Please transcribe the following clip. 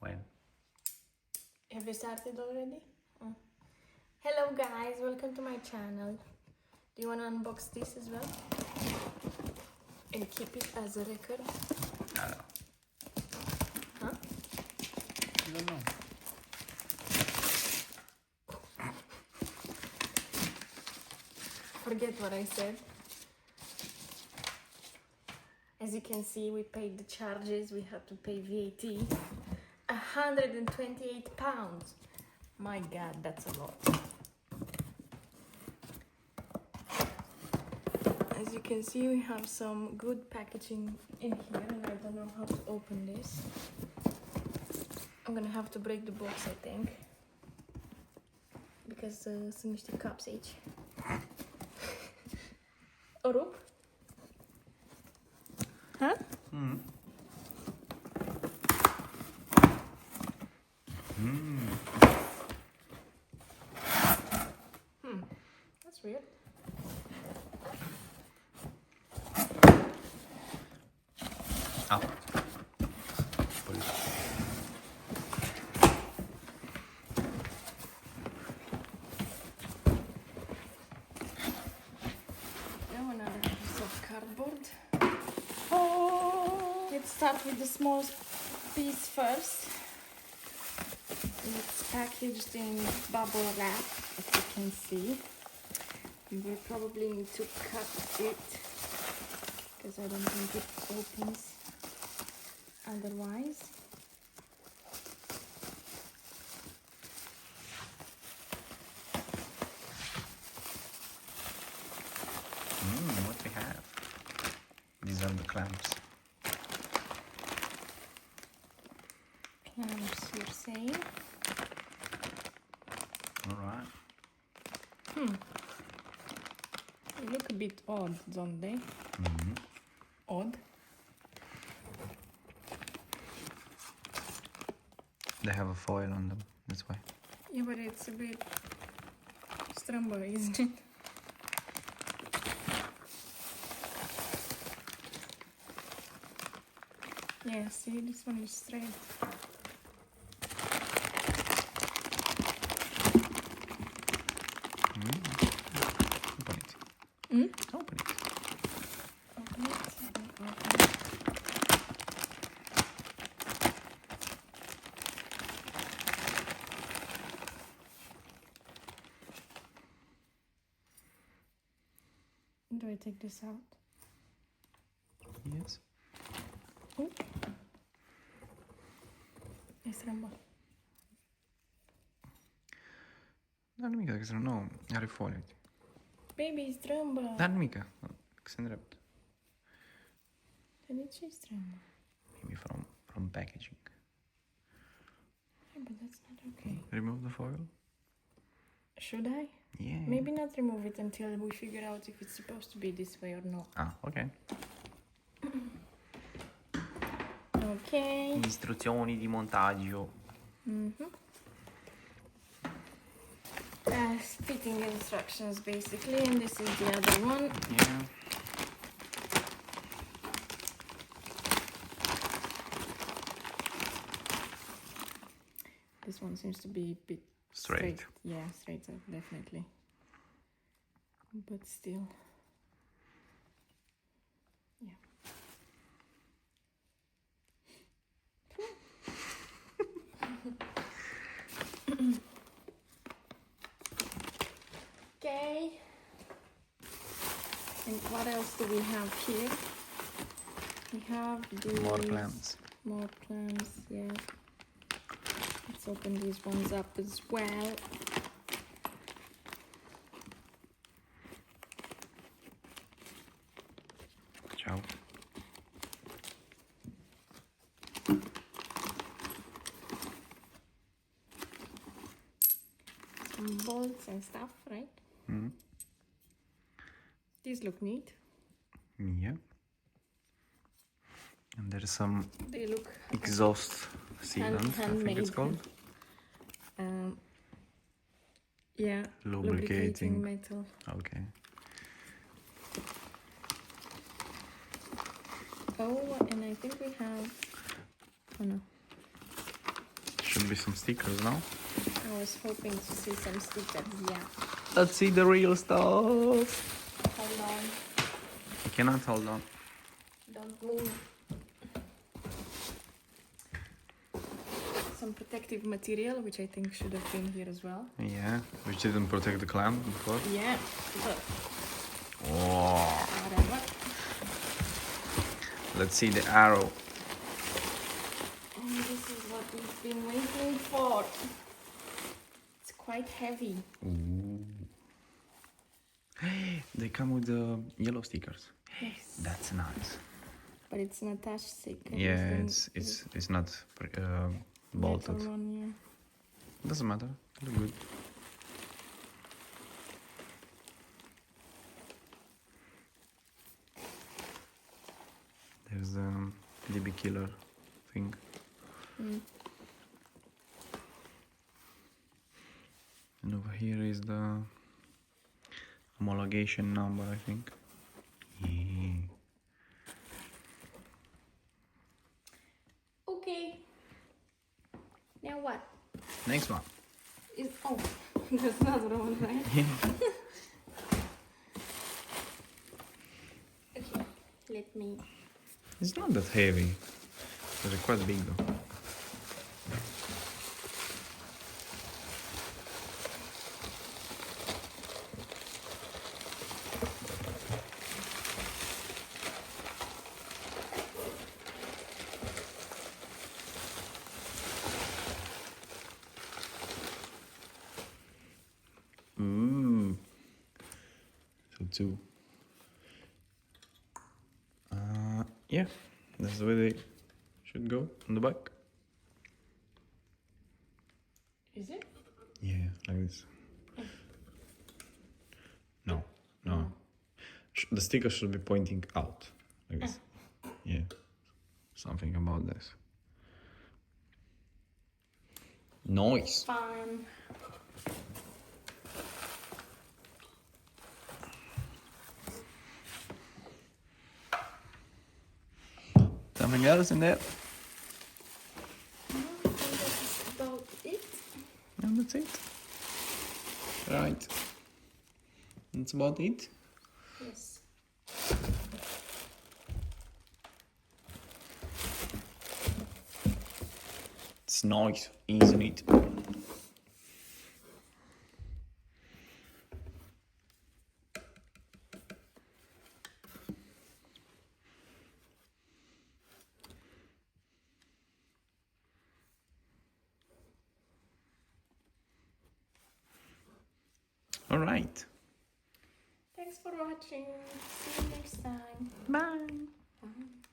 When? Have you started already? Oh. Hello guys, welcome to my channel. Do you want to unbox this as well? And keep it as a record? I don't know. Huh? I don't know. Forget what I said. As you can see, we paid the charges, we had to pay VAT. £128. My god, that's a lot. As you can see, we have some good packaging in here, and I don't know how to open this. I'm gonna have to break the box, I think. Because sunt niște cups aici. O rup? Huh? Mm. That's weird. Oh. Put it. Now another piece of cardboard. Oh. Let's start with the small piece first. It's packaged in bubble wrap, as you can see. We will probably need to cut it because I don't think it opens otherwise. What we have? These are the clamps. Clamps, you're saying? Alright. They look a bit odd, don't they? Odd. They have a foil on them, that's why. Yeah, but it's a bit strumbo, isn't it? Yeah, see, this one is straight. Open it. Open it. Open it. Open it. Do I take this out? Yes. Oh. E stramba. Dar nimica, dacă să nu, are folie. Baby, stramba. Dar nimica, că se îndrept. Dar de ce stramba? Maybe from packaging. Yeah, but that's not okay. Remove the foil? Should I? Yeah. Maybe not remove it until we figure out if it's supposed to be this way or not. Ah, ok. Ok. Istruzioni di montaggio. Fitting instructions basically, and this is the other one. Yeah. This one seems to be a bit Straight. Yeah, straight up, definitely. But still. Yeah. Okay. And what else do we have here? We have these More clamps. More clamps, yeah. Let's open these ones up as well. Ciao. Some bolts and stuff, right? These look neat. Yeah. And there's some They look exhaust sealant, I think it's handmade. called. Yeah, Lubricating. metal. Okay. Oh, and I think we have, oh no, should be some stickers now. I was hoping to see some stickers, yeah. Let's see the real stuff. Hold on. I cannot hold on. Don't move. Some protective material, which I think should have been here as well. Yeah, which didn't protect the clamp before. Yeah, look. Oh. Whatever. Let's see the arrow. And this is what we've been waiting for. It's quite heavy. Ooh. They come with the yellow stickers. Yes. That's nice. But it's an attached sticker. Yeah, it's not bolted. Metal one, yeah. Doesn't matter. Look good. There's the DB killer thing. Mm. And over here is the homologation number, I think. Yeah. Okay. Now what? Next one. Oh, there's another one, right? Okay, let me. It's not that heavy. They're quite big though. Ooh. So two. Yeah, that's the way they should go on the back. Is it? Yeah, like this. No. The sticker should be pointing out, like this. Yeah, something about this. Noise. Fine. Something else in there? No, I think that's about it. And that's it. Right. That's about it. Yes. It's nice, isn't it? All right. Thanks for watching. See you next time. Bye. Bye.